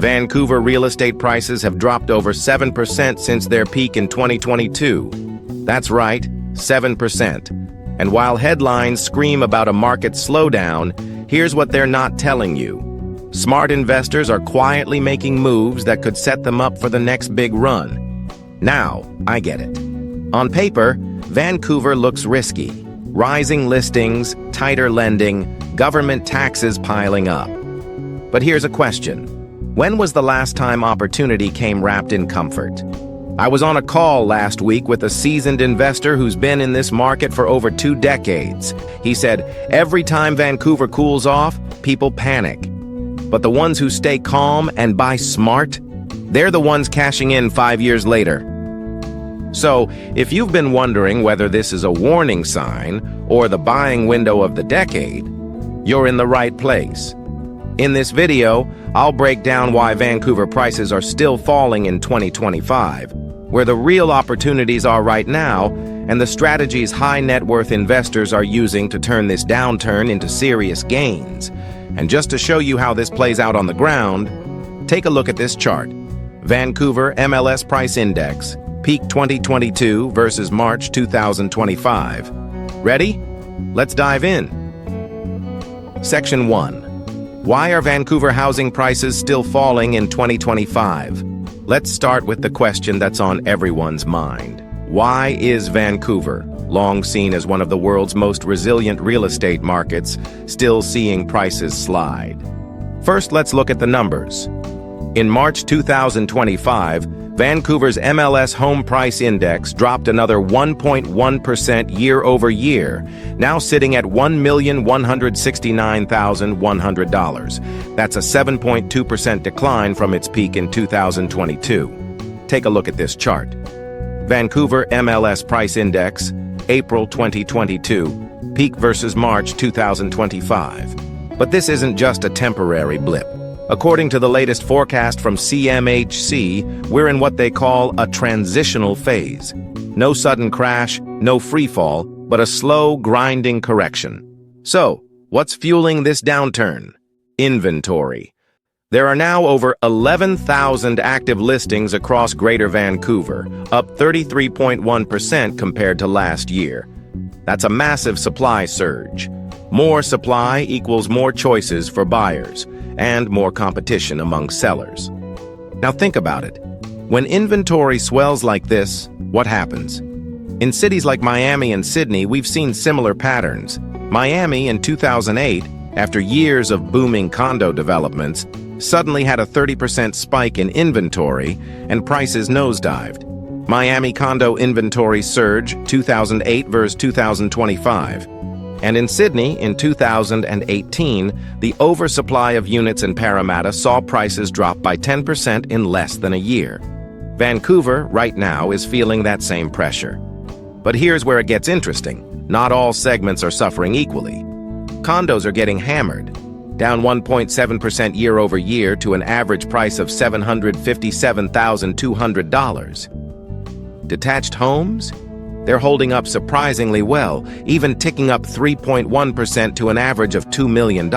Vancouver real estate prices have dropped over 7% since their peak in 2022. That's right, 7%. And while headlines scream about a market slowdown, here's what they're not telling you. Smart investors are quietly making moves that could set them up for the next big run. Now, I get it. On paper, Vancouver looks risky. Rising listings, tighter lending, government taxes piling up. But here's a question. When was the last time opportunity came wrapped in comfort? I was on a call last week with a seasoned investor who's been in this market for over 2 decades. He said, every time Vancouver cools off, people panic. But the ones who stay calm and buy smart, they're the ones cashing in 5 years later. So, if you've been wondering whether this is a warning sign or the buying window of the decade, you're in the right place. In this video, I'll break down why Vancouver prices are still falling in 2025, where the real opportunities are right now, and the strategies high net worth investors are using to turn this downturn into serious gains. And just to show you how this plays out on the ground, take a look at this chart. Vancouver MLS Price Index, peak 2022 versus March 2025. Ready? Let's dive in. Section 1. Why are Vancouver housing prices still falling in 2025? Let's start with the question that's on everyone's mind. Why is Vancouver, long seen as one of the world's most resilient real estate markets, still seeing prices slide? First, let's look at the numbers. In March 2025, Vancouver's MLS Home Price Index dropped another 1.1% year-over-year, now sitting at $1,169,100. That's a 7.2% decline from its peak in 2022. Take a look at this chart. Vancouver MLS Price Index, April 2022, peak versus March 2025. But this isn't just a temporary blip. According to the latest forecast from CMHC, we're in what they call a transitional phase. No sudden crash, no freefall, but a slow, grinding correction. So, what's fueling this downturn? Inventory. There are now over 11,000 active listings across Greater Vancouver, up 33.1% compared to last year. That's a massive supply surge. More supply equals more choices for buyers, and more competition among sellers. Now think about it. When inventory swells like this, what happens? In cities like Miami and Sydney, we've seen similar patterns. Miami in 2008, after years of booming condo developments, suddenly had a 30% spike in inventory and prices nosedived. Miami condo inventory surge 2008 versus 2025. And in Sydney, in 2018, the oversupply of units in Parramatta saw prices drop by 10% in less than a year. Vancouver, right now, is feeling that same pressure. But here's where it gets interesting. Not all segments are suffering equally. Condos are getting hammered, down 1.7% year-over-year to an average price of $757,200. Detached homes? They're holding up surprisingly well, even ticking up 3.1% to an average of $2 million.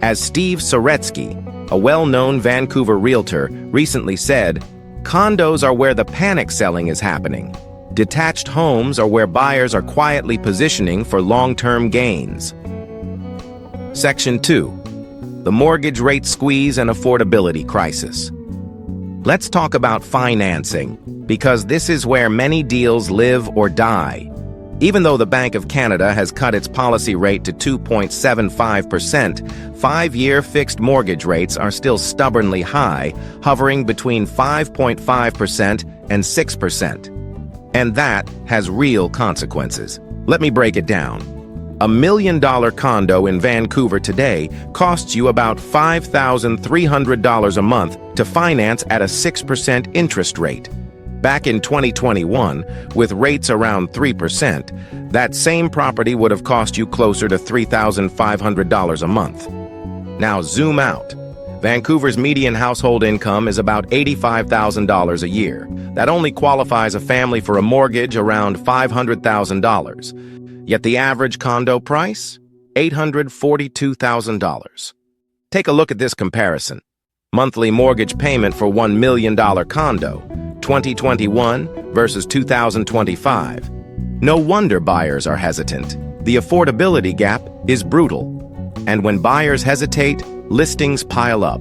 As Steve Soretsky, a well-known Vancouver realtor, recently said, condos are where the panic selling is happening. Detached homes are where buyers are quietly positioning for long-term gains. Section 2. The mortgage rate squeeze and affordability crisis. Let's talk about financing, because this is where many deals live or die. Even though the Bank of Canada has cut its policy rate to 2.75%, 5-year fixed mortgage rates are still stubbornly high, hovering between 5.5% and 6%. And that has real consequences. Let me break it down. A $1 million condo in Vancouver today costs you about $5,300 a month to finance at a 6% interest rate. Back in 2021, with rates around 3%, that same property would have cost you closer to $3,500 a month. Now zoom out. Vancouver's median household income is about $85,000 a year. That only qualifies a family for a mortgage around $500,000. Yet the average condo price? $842,000. Take a look at this comparison. Monthly mortgage payment for $1 million condo, 2021 versus 2025. No wonder buyers are hesitant. The affordability gap is brutal. And when buyers hesitate, listings pile up.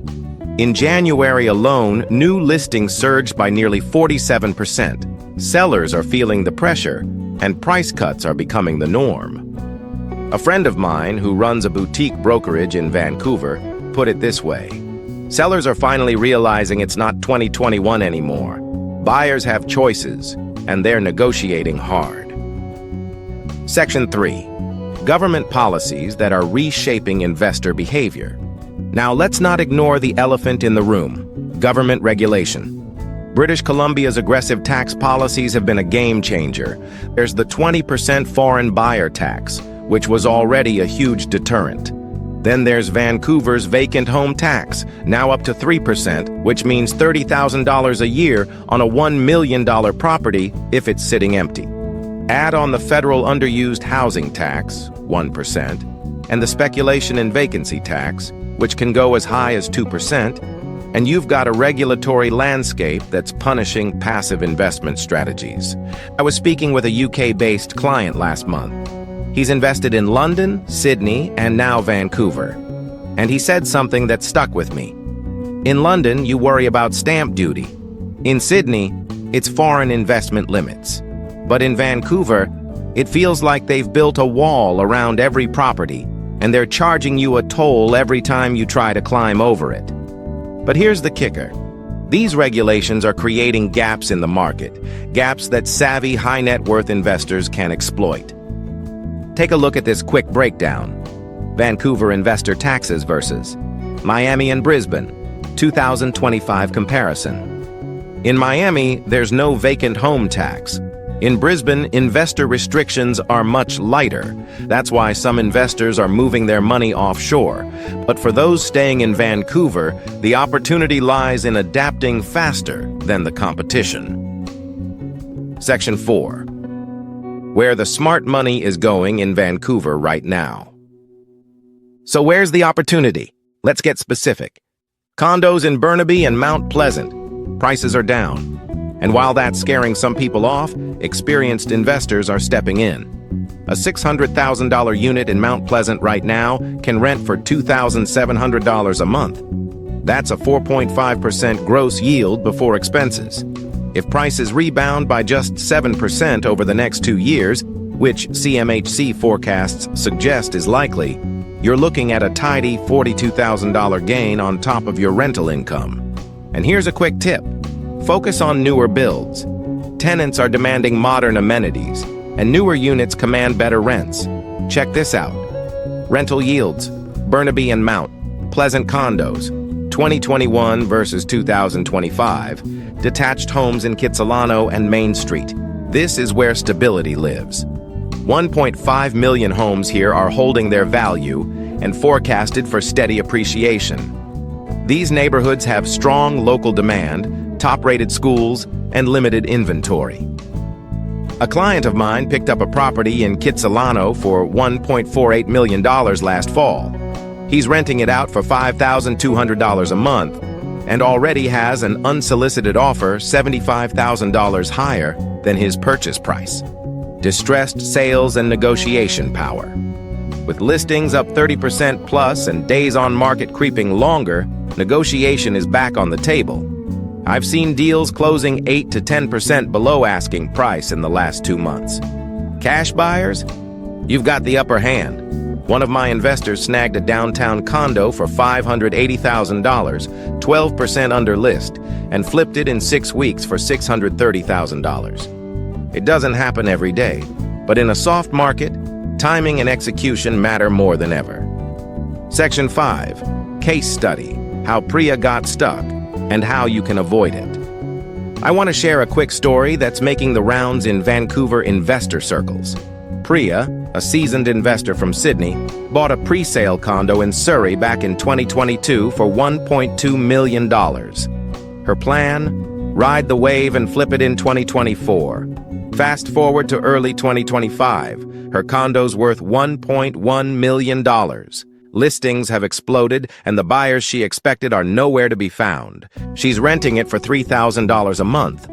In January alone, new listings surged by nearly 47%. Sellers are feeling the pressure, and price cuts are becoming the norm. A friend of mine who runs a boutique brokerage in Vancouver put it this way: sellers are finally realizing it's not 2021 anymore. Buyers have choices, and they're negotiating hard. Section 3. Government policies that are reshaping investor behavior. Now let's not ignore the elephant in the room: government regulation. British Columbia's aggressive tax policies have been a game changer. There's the 20% foreign buyer tax, which was already a huge deterrent. Then there's Vancouver's vacant home tax, now up to 3%, which means $30,000 a year on a $1 million property if it's sitting empty. Add on the federal underused housing tax, 1%, and the speculation and vacancy tax, which can go as high as 2%, and you've got a regulatory landscape that's punishing passive investment strategies. I was speaking with a UK-based client last month. He's invested in London, Sydney, and now Vancouver. And he said something that stuck with me. In London, you worry about stamp duty. In Sydney, it's foreign investment limits. But in Vancouver, it feels like they've built a wall around every property, and they're charging you a toll every time you try to climb over it. But here's the kicker. These regulations are creating gaps in the market, gaps that savvy high-net-worth investors can exploit. Take a look at this quick breakdown. Vancouver investor taxes versus Miami and Brisbane, 2025 comparison. In Miami, there's no vacant home tax. In Brisbane, investor restrictions are much lighter. That's why some investors are moving their money offshore. But for those staying in Vancouver, the opportunity lies in adapting faster than the competition. Section 4. Where the smart money is going in Vancouver right now. So where's the opportunity? Let's get specific. Condos in Burnaby and Mount Pleasant. Prices are down. And while that's scaring some people off, experienced investors are stepping in. A $600,000 unit in Mount Pleasant right now can rent for $2,700 a month. That's a 4.5% gross yield before expenses. If prices rebound by just 7% over the next 2 years, which CMHC forecasts suggest is likely, you're looking at a tidy $42,000 gain on top of your rental income. And here's a quick tip. Focus on newer builds. Tenants are demanding modern amenities, and newer units command better rents. Check this out. Rental yields, Burnaby and Mount, Pleasant condos, 2021 versus 2025, detached homes in Kitsilano and Main Street. This is where stability lives. 1.5 million homes here are holding their value and forecasted for steady appreciation. These neighborhoods have strong local demand, top-rated schools, and limited inventory. A client of mine picked up a property in Kitsilano for $1.48 million last fall. He's renting it out for $5,200 a month and already has an unsolicited offer $75,000 higher than his purchase price. Distressed sales and negotiation power. With listings up 30% plus and days on market creeping longer, negotiation is back on the table. I've seen deals closing 8 to 10% below asking price in the last 2 months. Cash buyers? You've got the upper hand. One of my investors snagged a downtown condo for $580,000, 12% under list, and flipped it in 6 weeks for $630,000. It doesn't happen every day, but in a soft market, timing and execution matter more than ever. Section 5. Case Study. How Priya got stuck and how you can avoid it. I want to share a quick story that's making the rounds in Vancouver investor circles. Priya, a seasoned investor from Sydney, bought a pre-sale condo in Surrey back in 2022 for $1.2 million. Her plan? Ride the wave and flip it in 2024. Fast forward to early 2025, her condo's worth $1.1 million. Listings have exploded, and the buyers she expected are nowhere to be found. She's renting it for $3,000 a month.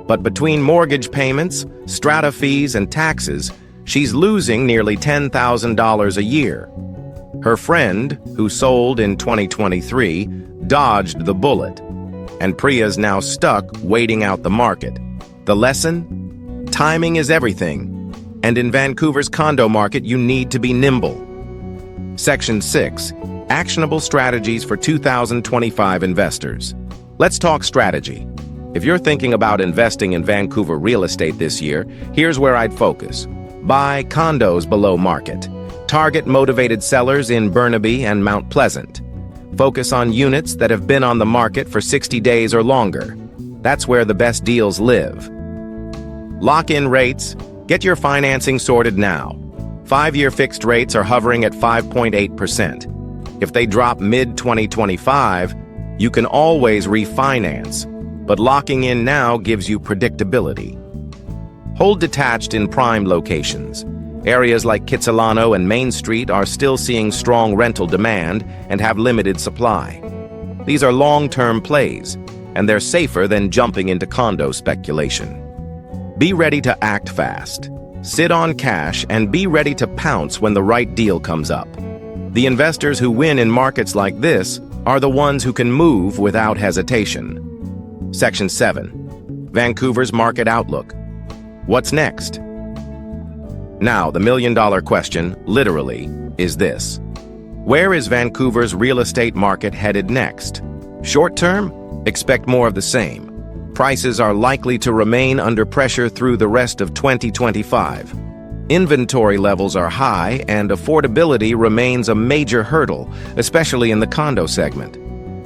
But between mortgage payments, strata fees, and taxes, she's losing nearly $10,000 a year. Her friend, who sold in 2023, dodged the bullet, and Priya's now stuck waiting out the market. The lesson? Timing is everything, and in Vancouver's condo market, you need to be nimble. Section 6. Actionable strategies for 2025 investors. Let's talk strategy. If you're thinking about investing in Vancouver real estate this year, here's where I'd focus. Buy condos below market. Target motivated sellers in Burnaby and Mount Pleasant. Focus on units that have been on the market for 60 days or longer. That's where the best deals live. Lock in rates. Get your financing sorted now. 5-year fixed rates are hovering at 5.8%. If they drop mid-2025, you can always refinance, but locking in now gives you predictability. Hold detached in prime locations. Areas like Kitsilano and Main Street are still seeing strong rental demand and have limited supply. These are long-term plays, and they're safer than jumping into condo speculation. Be ready to act fast. Sit on cash and be ready to pounce when the right deal comes up. The investors who win in markets like this are the ones who can move without hesitation. Section 7. Vancouver's market outlook. What's next? Now, the million-dollar question, literally, is this. Where is Vancouver's real estate market headed next? Short term? Expect more of the same. Prices are likely to remain under pressure through the rest of 2025. Inventory levels are high, and affordability remains a major hurdle, especially in the condo segment.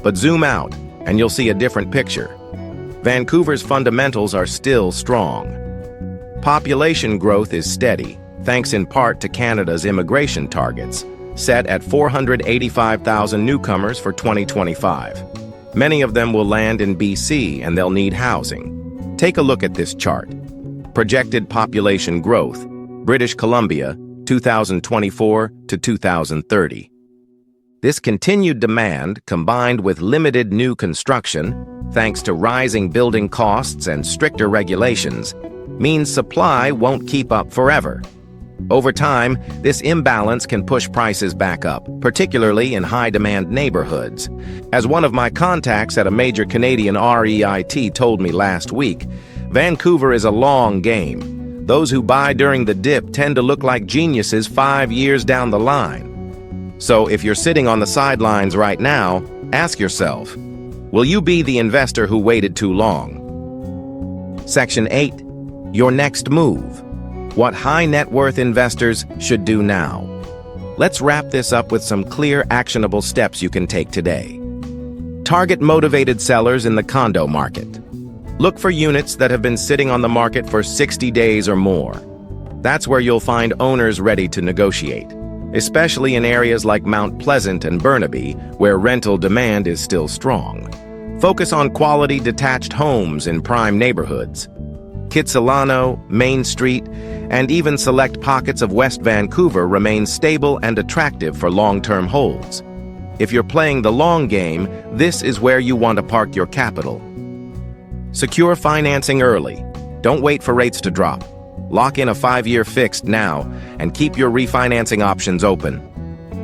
But zoom out, and you'll see a different picture. Vancouver's fundamentals are still strong. Population growth is steady, thanks in part to Canada's immigration targets, set at 485,000 newcomers for 2025. Many of them will land in BC and they'll need housing. Take a look at this chart. Projected population growth, British Columbia, 2024 to 2030. This continued demand, combined with limited new construction, thanks to rising building costs and stricter regulations, means supply won't keep up forever. Over time, this imbalance can push prices back up, particularly in high-demand neighborhoods. As one of my contacts at a major Canadian REIT told me last week, Vancouver is a long game. Those who buy during the dip tend to look like geniuses 5 years down the line. So if you're sitting on the sidelines right now, ask yourself, will you be the investor who waited too long? Section 8. Your next move. What high net worth investors should do now. Let's wrap this up with some clear, actionable steps you can take today. Target motivated sellers in the condo market. Look for units that have been sitting on the market for 60 days or more. That's where you'll find owners ready to negotiate, especially in areas like Mount Pleasant and Burnaby, where rental demand is still strong. Focus on quality detached homes in prime neighborhoods. Kitsilano, Main Street, and even select pockets of West Vancouver remain stable and attractive for long-term holds. If you're playing the long game, this is where you want to park your capital. Secure financing early. Don't wait for rates to drop. Lock in a 5-year fixed now and keep your refinancing options open.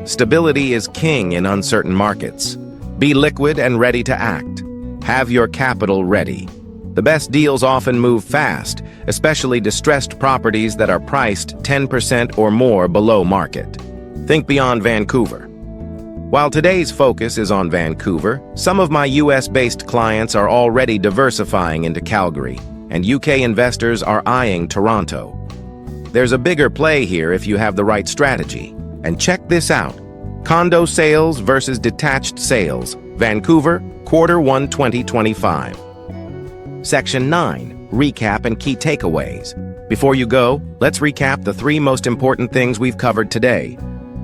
Stability is king in uncertain markets. Be liquid and ready to act. Have your capital ready. The best deals often move fast, especially distressed properties that are priced 10% or more below market. Think beyond Vancouver. While today's focus is on Vancouver, some of my US-based clients are already diversifying into Calgary, and UK investors are eyeing Toronto. There's a bigger play here if you have the right strategy. And check this out. Condo sales versus detached sales. Vancouver, Q1 2025. Section 9. Recap and key takeaways. Before you go, let's recap the 3 most important things we've covered today.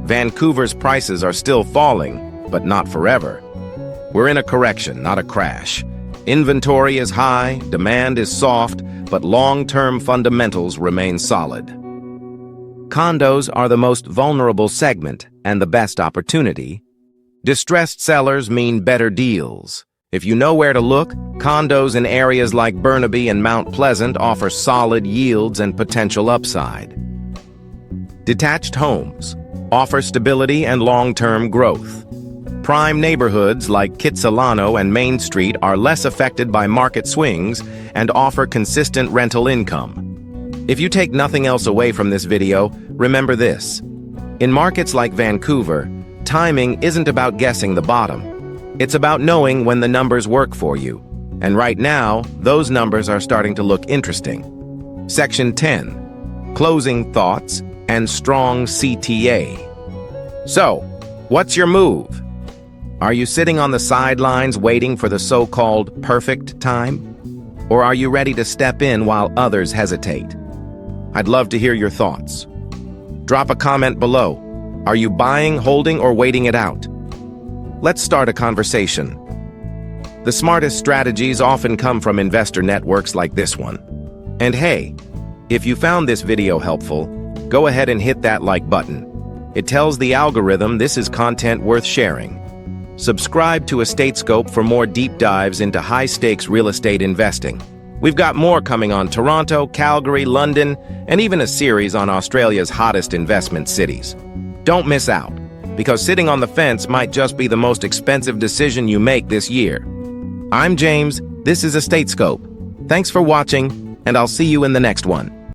Vancouver's prices are still falling, but not forever. We're in a correction, not a crash. Inventory is high, demand is soft, but long-term fundamentals remain solid. Condos are the most vulnerable segment and the best opportunity. Distressed sellers mean better deals. If you know where to look, condos in areas like Burnaby and Mount Pleasant offer solid yields and potential upside. Detached homes offer stability and long-term growth. Prime neighborhoods like Kitsilano and Main Street are less affected by market swings and offer consistent rental income. If you take nothing else away from this video, remember this. In markets like Vancouver, timing isn't about guessing the bottom. It's about knowing when the numbers work for you. And right now, those numbers are starting to look interesting. Section 10. Closing thoughts and strong CTA. So, what's your move? Are you sitting on the sidelines waiting for the so-called perfect time? Or are you ready to step in while others hesitate? I'd love to hear your thoughts. Drop a comment below. Are you buying, holding, or waiting it out? Let's start a conversation. The smartest strategies often come from investor networks like this one. And hey, if you found this video helpful, go ahead and hit that like button. It tells the algorithm this is content worth sharing. Subscribe to EstateScope for more deep dives into high-stakes real estate investing. We've got more coming on Toronto, Calgary, London, and even a series on Australia's hottest investment cities. Don't miss out, because sitting on the fence might just be the most expensive decision you make this year. I'm James, this is EstateScope. Thanks for watching, and I'll see you in the next one.